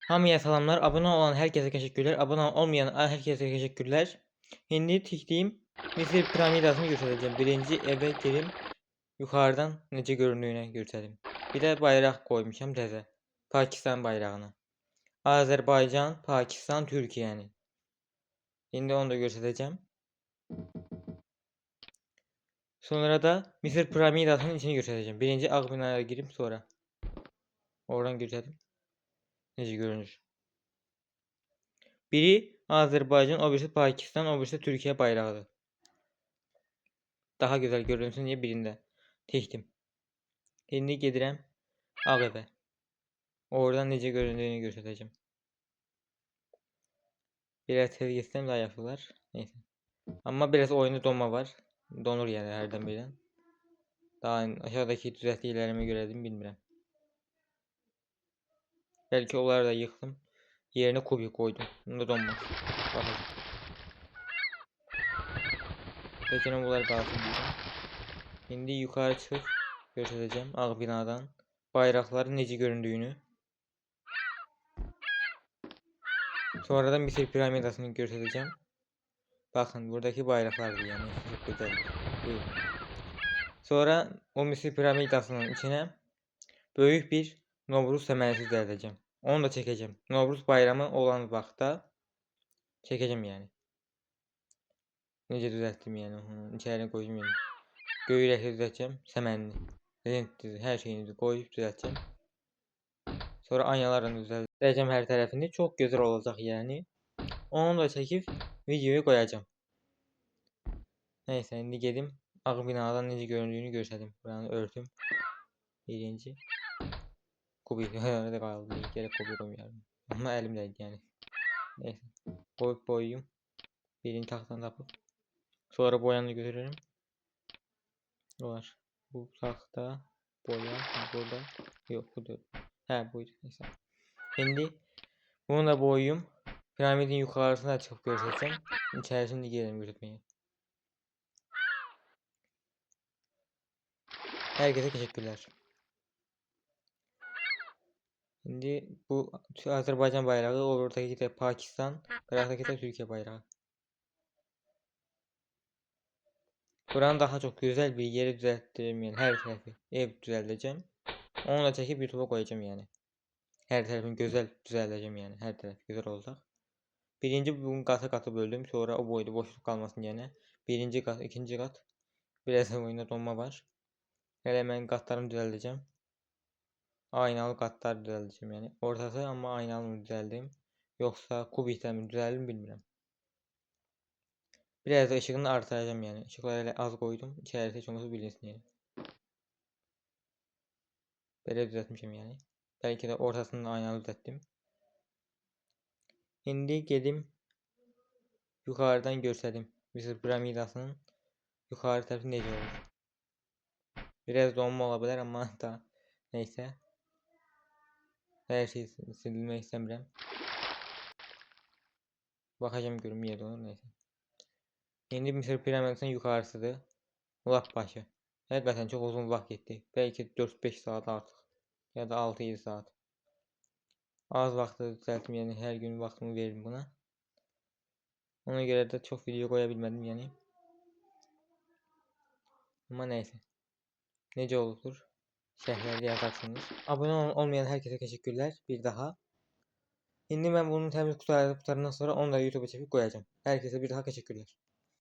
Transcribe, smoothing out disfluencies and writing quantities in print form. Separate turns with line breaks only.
Hamıya salamlar. Abone olan herkese teşekkürler. Abone olmayan herkese teşekkürler. Şimdi tiktiğim Mısır piramidasını göstereceğim. Birinci eve girip yukarıdan nece göründüğüne göstereyim. Bir de bayrak koymuşam teze. Pakistan bayrağını. Azerbaycan, Pakistan, Türkiye'nin. Şimdi onu da göstereceğim. Sonra da Mısır piramidasının içini göstereceğim. Birinci ağ binaya girip sonra oradan göstereyim. Nece görünür. Biri Azerbaycan, o birisi Pakistan, o birisi Türkiye bayrağıdır. Daha güzel görünsün diye birinde tikdim. Şimdi gedirəm ağ evə. Oradan necə göründüğünü göstereceğim. Biraz tez geçsem daha yapıyorlar. Neyse. Ama biraz oyunda donma var. Donur yani herden birden. Daha aşağıdaki düzelttiklerime göre değil bilmirəm. Belki onları da yıktım. Yerine kubik koydum. Bunda donmaz. Bakacağım. Peki bunlar kalsın diyeceğim. Şimdi yukarı çıkıp göstereceğim ağ binadan. Bayrakların necə göründüğünü. Sonradan Mısır piramidasını göstereceğim. Bakın buradaki bayraklardı yani. Çok güzel. Buyurun. Sonra o Mısır piramidasının içine büyük bir Novruz temelisi düzelteceğim. Onu da çekeceğim. Novruz bayramı olan vaxtda çekeceğim yani. Necə düzelttim yani. İçerine koyayım yani. Göğürəkli düzelteceğim. Semenli. Rent her şeyini koyup düzelteceğim. Sonra aynalarını düzelteceğim her tarafını. Çok güzel olacak yani. Onu da çekip videoya koyacağım. Neyse şimdi geldim. Ağ binadan necə göründüğünü göstereyim. Buranı örtüm. Birinci. Kubi nerede kaldı? Bir kere kubi koyuyorum. Ama elimdeydi yani. Neyse. Koyup boyayım. Birini tahttan tapıp. Sonra boyanı götürürüm. Var. Bu tahta boya burada. Yok bu da. He buydu. Neyse. Şimdi bunu da boyayım. Piramidin yukarısına çıkıp göstereceğim. İçerisinde girelim göstermeye. Herkese teşekkürler. Şimdi bu Azerbaycan bayrağı, oradaki de Pakistan, bıraktaki de Türkiye bayrağı. Buranın daha çok güzel bir yeri düzelttireyim yani her tarafı ev düzelteceğim. Onu da çekip YouTube'a koyacağım yani. Her tarafını güzel düzelteceğim yani her taraf güzel olacak. Birinci bunu kata böldüm sonra o boyda boşluk kalmasın yani. Birinci kat, ikinci kat. Biraz oyunda donma var. Hele ben katlarımı düzelteceğim. Aynalı katlar düzelteceğim yani. Ortası ama aynalı mı düzeldim. Yoksa kubikten mi düzeldim bilmiyorum. Biraz da ışığını artıracağım yani. Işıkları az koydum. İçerisi hiç olmazsa bilinsin yani. Böyle düzeltmişim yani. Belki de ortasını aynalı düzelttim. Şimdi geldim. Yukarıdan gösterdim. Mısır piramidasının yukarı tarafı necə olur. Biraz donma olabilir ama da neyse. Her şeyi silmek istemiyorum. Bakacağım görüm niye donur neyse. Şimdi Mısır piramidasının yukarısıdır. Lap başı. Hakikaten çok uzun vaxt getdi. Belki 4-5 saat artıq. Ya da 6-7 saat. Az vaxtda düzeltdim yani her gün vaxtımı verdim buna. Ona göre de çok video koyabilmedim yani. Ama neyse. Necə olur? Şərhlərdə yazarsınız. Abone olmayan herkese teşekkürler bir daha. Şimdi ben bunu temiz kurtardıktan sonra onu da YouTube'a çekip koyacağım. Herkese bir daha teşekkürler.